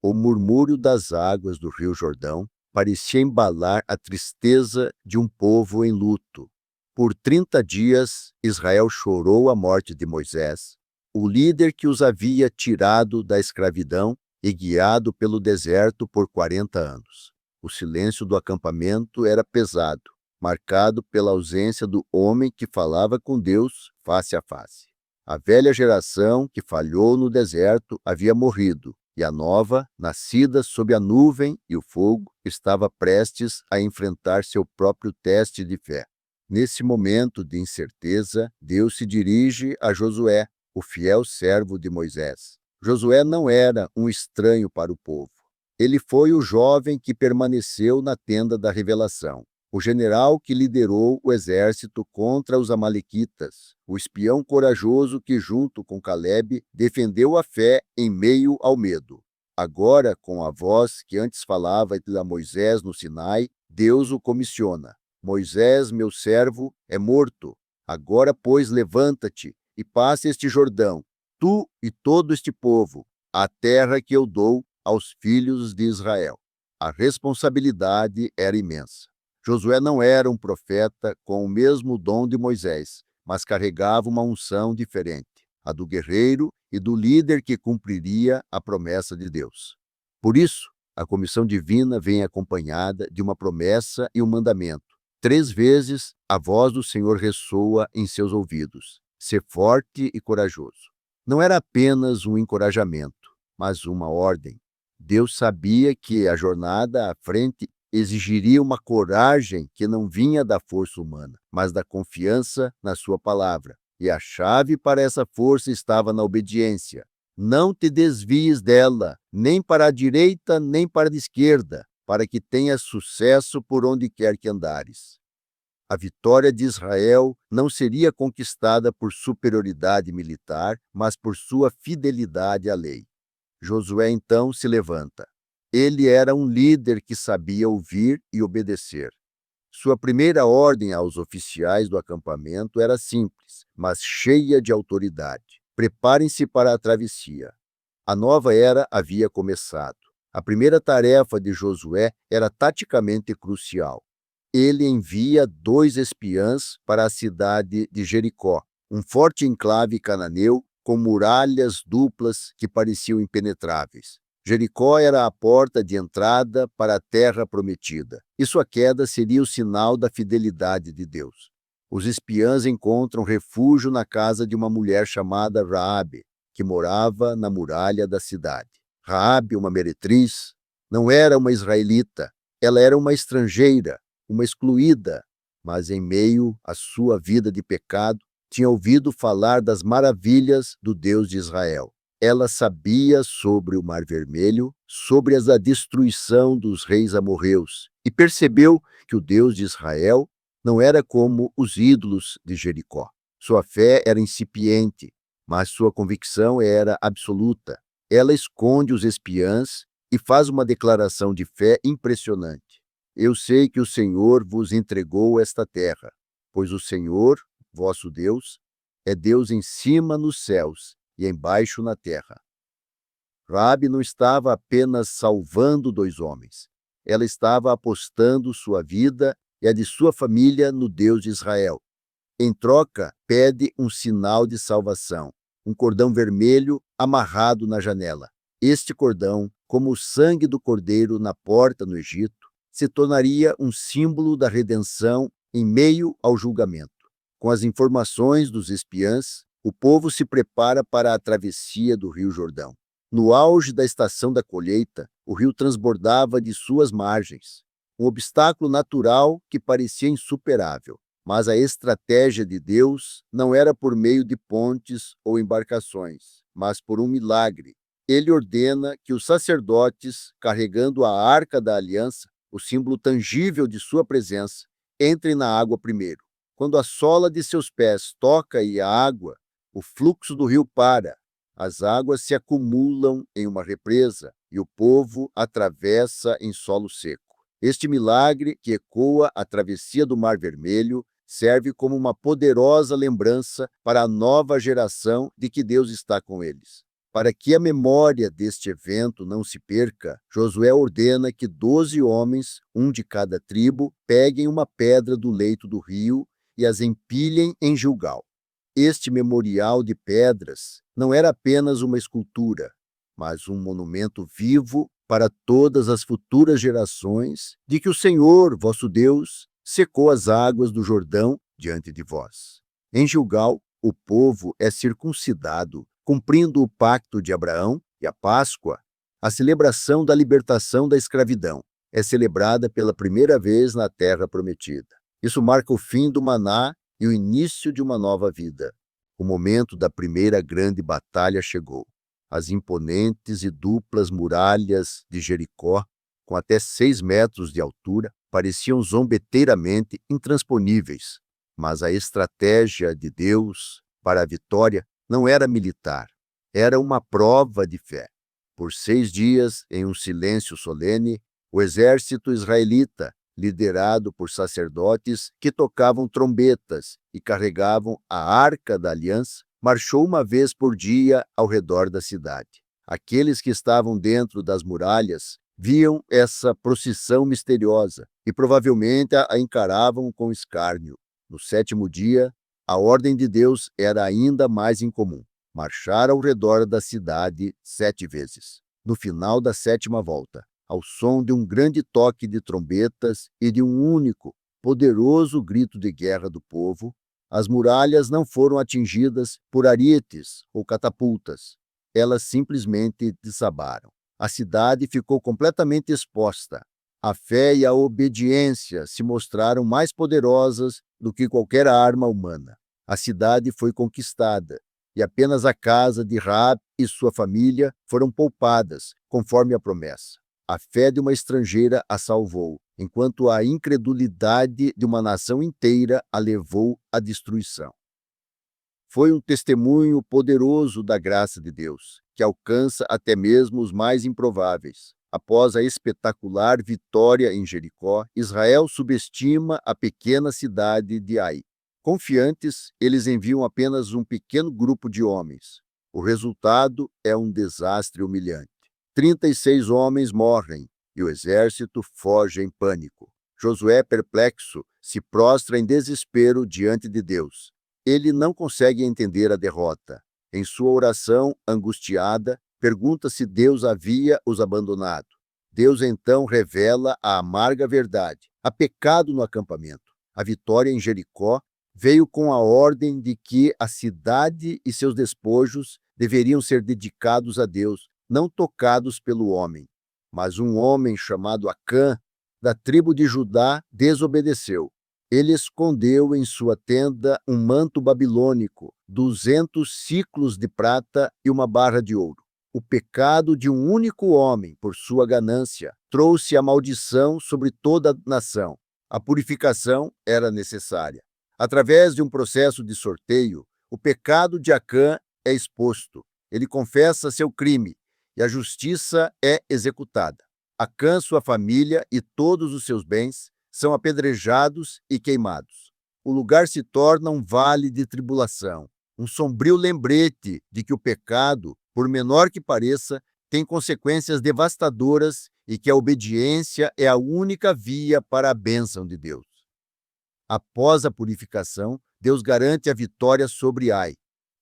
O murmúrio das águas do rio Jordão parecia embalar a tristeza de um povo em luto. Por 30 dias, Israel chorou a morte de Moisés, o líder que os havia tirado da escravidão e guiado pelo deserto por 40 anos. O silêncio do acampamento era pesado, marcado pela ausência do homem que falava com Deus face a face. A velha geração que falhou no deserto havia morrido, e a nova, nascida sob a nuvem e o fogo, estava prestes a enfrentar seu próprio teste de fé. Nesse momento de incerteza, Deus se dirige a Josué, o fiel servo de Moisés. Josué não era um estranho para o povo. Ele foi o jovem que permaneceu na tenda da revelação, o general que liderou o exército contra os amalequitas, o espião corajoso que, junto com Calebe, defendeu a fé em meio ao medo. Agora, com a voz que antes falava a Moisés no Sinai, Deus o comissiona. Moisés, meu servo, é morto. Agora, pois, levanta-te e passe este Jordão, tu e todo este povo, a terra que eu dou aos filhos de Israel. A responsabilidade era imensa. Josué não era um profeta com o mesmo dom de Moisés, mas carregava uma unção diferente, a do guerreiro e do líder que cumpriria a promessa de Deus. Por isso, a comissão divina vem acompanhada de uma promessa e um mandamento. 3 vezes a voz do Senhor ressoa em seus ouvidos: ser forte e corajoso. Não era apenas um encorajamento, mas uma ordem. Deus sabia que a jornada à frente exigiria uma coragem que não vinha da força humana, mas da confiança na sua palavra. E a chave para essa força estava na obediência. Não te desvies dela, nem para a direita, nem para a esquerda, para que tenhas sucesso por onde quer que andares. A vitória de Israel não seria conquistada por superioridade militar, mas por sua fidelidade à lei. Josué então se levanta. Ele era um líder que sabia ouvir e obedecer. Sua primeira ordem aos oficiais do acampamento era simples, mas cheia de autoridade: preparem-se para a travessia. A nova era havia começado. A primeira tarefa de Josué era taticamente crucial. Ele envia 2 espiãs para a cidade de Jericó, um forte enclave cananeu com muralhas duplas que pareciam impenetráveis. Jericó era a porta de entrada para a terra prometida, e sua queda seria o sinal da fidelidade de Deus. Os espiãs encontram refúgio na casa de uma mulher chamada Raabe, que morava na muralha da cidade. Raabe, uma meretriz, não era uma israelita, ela era uma estrangeira, uma excluída, mas em meio à sua vida de pecado, tinha ouvido falar das maravilhas do Deus de Israel. Ela sabia sobre o Mar Vermelho, sobre a destruição dos reis amorreus, e percebeu que o Deus de Israel não era como os ídolos de Jericó. Sua fé era incipiente, mas sua convicção era absoluta. Ela esconde os espiãs e faz uma declaração de fé impressionante. Eu sei que o Senhor vos entregou esta terra, pois o Senhor, vosso Deus, é Deus em cima nos céus e embaixo na terra. Raabe não estava apenas salvando 2 homens. Ela estava apostando sua vida e a de sua família no Deus de Israel. Em troca, pede um sinal de salvação, um cordão vermelho amarrado na janela. Este cordão, como o sangue do cordeiro na porta no Egito, se tornaria um símbolo da redenção em meio ao julgamento. Com as informações dos espiãs, o povo se prepara para a travessia do Rio Jordão. No auge da estação da colheita, o rio transbordava de suas margens, um obstáculo natural que parecia insuperável. Mas a estratégia de Deus não era por meio de pontes ou embarcações, mas por um milagre. Ele ordena que os sacerdotes, carregando a Arca da Aliança, o símbolo tangível de sua presença, entrem na água primeiro. Quando a sola de seus pés toca a água, o fluxo do rio para, as águas se acumulam em uma represa e o povo atravessa em solo seco. Este milagre, que ecoa a travessia do Mar Vermelho, serve como uma poderosa lembrança para a nova geração de que Deus está com eles. Para que a memória deste evento não se perca, Josué ordena que 12 homens, um de cada tribo, peguem uma pedra do leito do rio e as empilhem em Gilgal. Este memorial de pedras não era apenas uma escultura, mas um monumento vivo para todas as futuras gerações de que o Senhor, vosso Deus, secou as águas do Jordão diante de vós. Em Gilgal, o povo é circuncidado, cumprindo o pacto de Abraão, e a Páscoa, a celebração da libertação da escravidão, é celebrada pela primeira vez na Terra Prometida. Isso marca o fim do maná e o início de uma nova vida. O momento da primeira grande batalha chegou. As imponentes e duplas muralhas de Jericó, com até 6 metros de altura, pareciam zombeteiramente intransponíveis. Mas a estratégia de Deus para a vitória não era militar, era uma prova de fé. Por 6 dias, em um silêncio solene, o exército israelita, liderado por sacerdotes que tocavam trombetas e carregavam a Arca da Aliança, marchou uma vez por dia ao redor da cidade. Aqueles que estavam dentro das muralhas viam essa procissão misteriosa e provavelmente a encaravam com escárnio. No 7º dia, a ordem de Deus era ainda mais incomum: marchar ao redor da cidade 7 vezes. No final da 7ª volta, ao som de um grande toque de trombetas e de um único, poderoso grito de guerra do povo, as muralhas não foram atingidas por arietes ou catapultas. Elas simplesmente desabaram. A cidade ficou completamente exposta. A fé e a obediência se mostraram mais poderosas do que qualquer arma humana. A cidade foi conquistada, e apenas a casa de Raabe e sua família foram poupadas, conforme a promessa. A fé de uma estrangeira a salvou, enquanto a incredulidade de uma nação inteira a levou à destruição. Foi um testemunho poderoso da graça de Deus, que alcança até mesmo os mais improváveis. Após a espetacular vitória em Jericó, Israel subestima a pequena cidade de Ai. Confiantes, eles enviam apenas um pequeno grupo de homens. O resultado é um desastre humilhante. 36 homens morrem e o exército foge em pânico. Josué, perplexo, se prostra em desespero diante de Deus. Ele não consegue entender a derrota. Em sua oração angustiada, pergunta se Deus havia os abandonado. Deus então revela a amarga verdade. Há pecado no acampamento. A vitória em Jericó veio com a ordem de que a cidade e seus despojos deveriam ser dedicados a Deus, não tocados pelo homem. Mas um homem chamado Acã, da tribo de Judá, desobedeceu. Ele escondeu em sua tenda um manto babilônico, 200 siclos de prata e uma barra de ouro. O pecado de um único homem, por sua ganância, trouxe a maldição sobre toda a nação. A purificação era necessária. Através de um processo de sorteio, o pecado de Acã é exposto. Ele confessa seu crime e a justiça é executada. Acã, sua família e todos os seus bens são apedrejados e queimados. O lugar se torna um vale de tribulação, um sombrio lembrete de que o pecado, por menor que pareça, tem consequências devastadoras e que a obediência é a única via para a bênção de Deus. Após a purificação, Deus garante a vitória sobre Ai.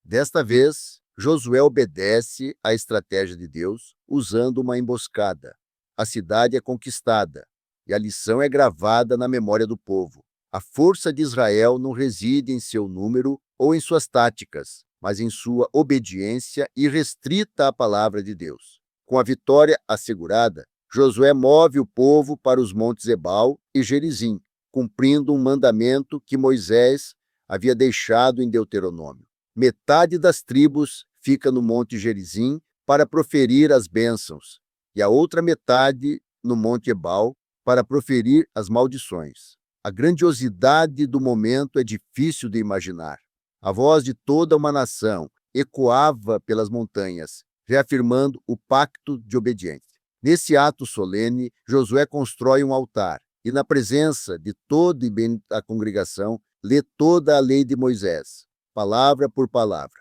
Desta vez, Josué obedece à estratégia de Deus usando uma emboscada. A cidade é conquistada e a lição é gravada na memória do povo. A força de Israel não reside em seu número ou em suas táticas, mas em sua obediência irrestrita à palavra de Deus. Com a vitória assegurada, Josué move o povo para os montes Ebal e Gerizim, cumprindo um mandamento que Moisés havia deixado em Deuteronômio. Metade das tribos fica no monte Gerizim para proferir as bênçãos, e a outra metade no monte Ebal para proferir as maldições. A grandiosidade do momento é difícil de imaginar. A voz de toda uma nação ecoava pelas montanhas, reafirmando o pacto de obediência. Nesse ato solene, Josué constrói um altar e, na presença de toda a congregação, lê toda a lei de Moisés, palavra por palavra.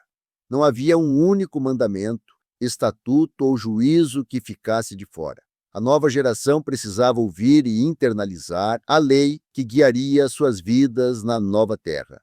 Não havia um único mandamento, estatuto ou juízo que ficasse de fora. A nova geração precisava ouvir e internalizar a lei que guiaria suas vidas na nova terra.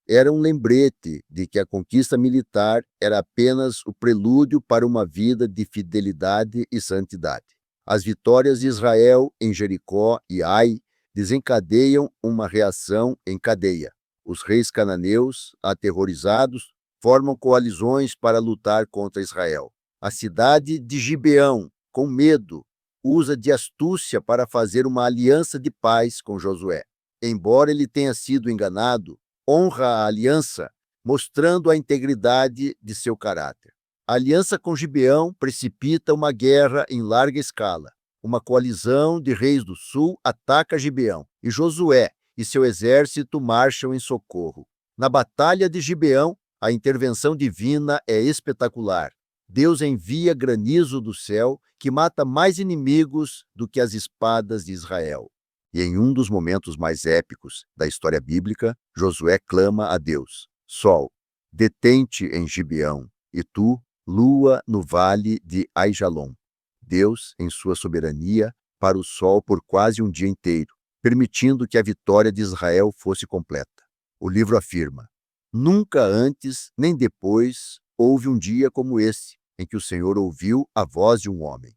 Era um lembrete de que a conquista militar era apenas o prelúdio para uma vida de fidelidade e santidade. As vitórias de Israel em Jericó e Ai desencadeiam uma reação em cadeia. Os reis cananeus, aterrorizados, formam coalizões para lutar contra Israel. A cidade de Gibeão, com medo, usa de astúcia para fazer uma aliança de paz com Josué. Embora ele tenha sido enganado, honra a aliança, mostrando a integridade de seu caráter. A aliança com Gibeão precipita uma guerra em larga escala. Uma coalizão de reis do sul ataca Gibeão, e Josué e seu exército marcham em socorro. Na batalha de Gibeão, a intervenção divina é espetacular. Deus envia granizo do céu que mata mais inimigos do que as espadas de Israel. E em um dos momentos mais épicos da história bíblica, Josué clama a Deus: Sol, detente em Gibeão, e tu, lua, no vale de Aijalon. Deus, em sua soberania, para o sol por quase um dia inteiro, permitindo que a vitória de Israel fosse completa. O livro afirma: nunca antes nem depois houve um dia como esse, em que o Senhor ouviu a voz de um homem.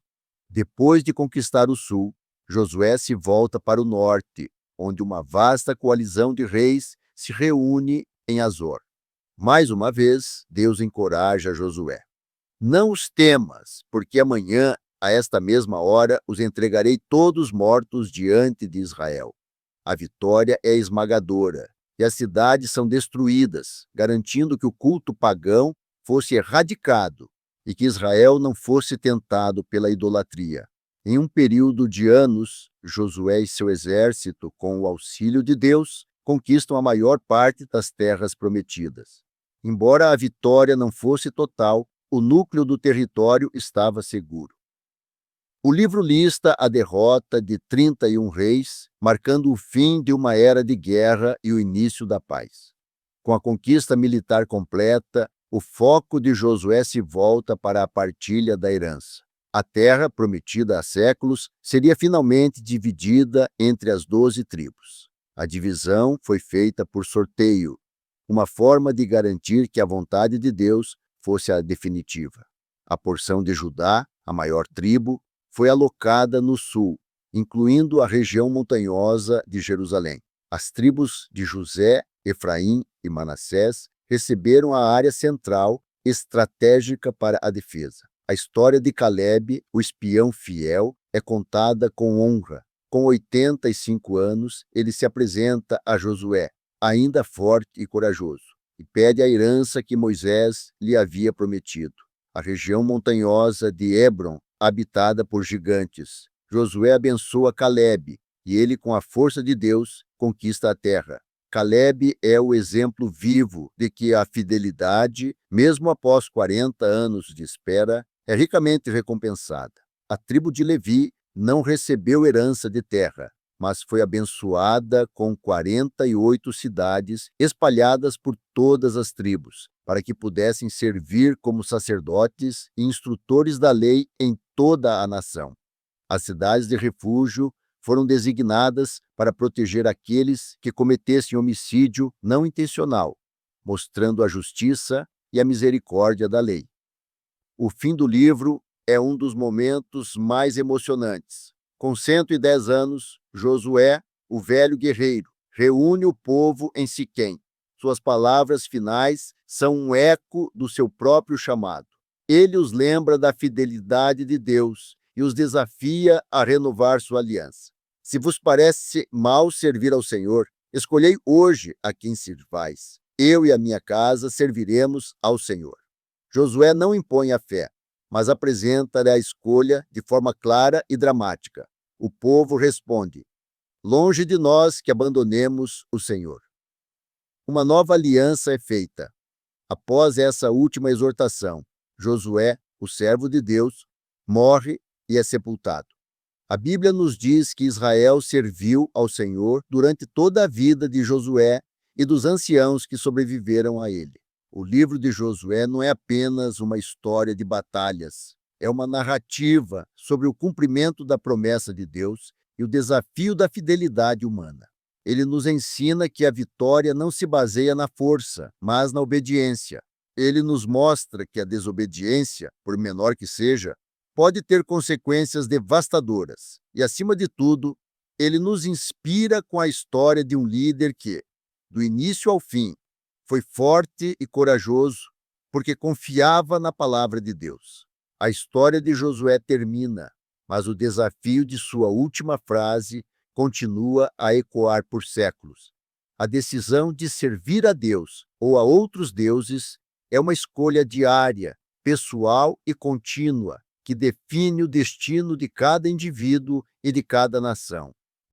Depois de conquistar o sul, Josué se volta para o norte, onde uma vasta coalizão de reis se reúne em Azor. Mais uma vez, Deus encoraja Josué: não os temas, porque amanhã, a esta mesma hora, os entregarei todos mortos diante de Israel. A vitória é esmagadora, e as cidades são destruídas, garantindo que o culto pagão fosse erradicado e que Israel não fosse tentado pela idolatria. Em um período de anos, Josué e seu exército, com o auxílio de Deus, conquistam a maior parte das terras prometidas. Embora a vitória não fosse total, o núcleo do território estava seguro. O livro lista a derrota de 31 reis, marcando o fim de uma era de guerra e o início da paz. Com a conquista militar completa, o foco de Josué se volta para a partilha da herança. A terra, prometida há séculos, seria finalmente dividida entre as 12 tribos. A divisão foi feita por sorteio, uma forma de garantir que a vontade de Deus fosse a definitiva. A porção de Judá, a maior tribo, foi alocada no sul, incluindo a região montanhosa de Jerusalém. As tribos de José, Efraim e Manassés receberam a área central estratégica para a defesa. A história de Calebe, o espião fiel, é contada com honra. Com 85 anos, ele se apresenta a Josué, ainda forte e corajoso, e pede a herança que Moisés lhe havia prometido, a região montanhosa de Hebron, habitada por gigantes. Josué abençoa Calebe, e ele, com a força de Deus, conquista a terra. Calebe é o exemplo vivo de que a fidelidade, mesmo após 40 anos de espera, é ricamente recompensada. A tribo de Levi não recebeu herança de terra, mas foi abençoada com 48 cidades espalhadas por todas as tribos, para que pudessem servir como sacerdotes e instrutores da lei em toda a nação. As cidades de refúgio foram designadas para proteger aqueles que cometessem homicídio não intencional, mostrando a justiça e a misericórdia da lei. O fim do livro é um dos momentos mais emocionantes. Com 110 anos, Josué, o velho guerreiro, reúne o povo em Siquém. Suas palavras finais são um eco do seu próprio chamado. Ele os lembra da fidelidade de Deus e os desafia a renovar sua aliança. Se vos parece mal servir ao Senhor, escolhei hoje a quem servais. Eu e a minha casa serviremos ao Senhor. Josué não impõe a fé, mas apresenta a escolha de forma clara e dramática. O povo responde: longe de nós que abandonemos o Senhor. Uma nova aliança é feita. Após essa última exortação, Josué, o servo de Deus, morre e é sepultado. A Bíblia nos diz que Israel serviu ao Senhor durante toda a vida de Josué e dos anciãos que sobreviveram a ele. O livro de Josué não é apenas uma história de batalhas, é uma narrativa sobre o cumprimento da promessa de Deus e o desafio da fidelidade humana. Ele nos ensina que a vitória não se baseia na força, mas na obediência. Ele nos mostra que a desobediência, por menor que seja, pode ter consequências devastadoras. E, acima de tudo, ele nos inspira com a história de um líder que, do início ao fim, foi forte e corajoso porque confiava na palavra de Deus. A história de Josué termina, mas o desafio de sua última frase continua a ecoar por séculos. A decisão de servir a Deus ou a outros deuses é uma escolha diária, pessoal e contínua, que define o destino de cada indivíduo e de cada nação.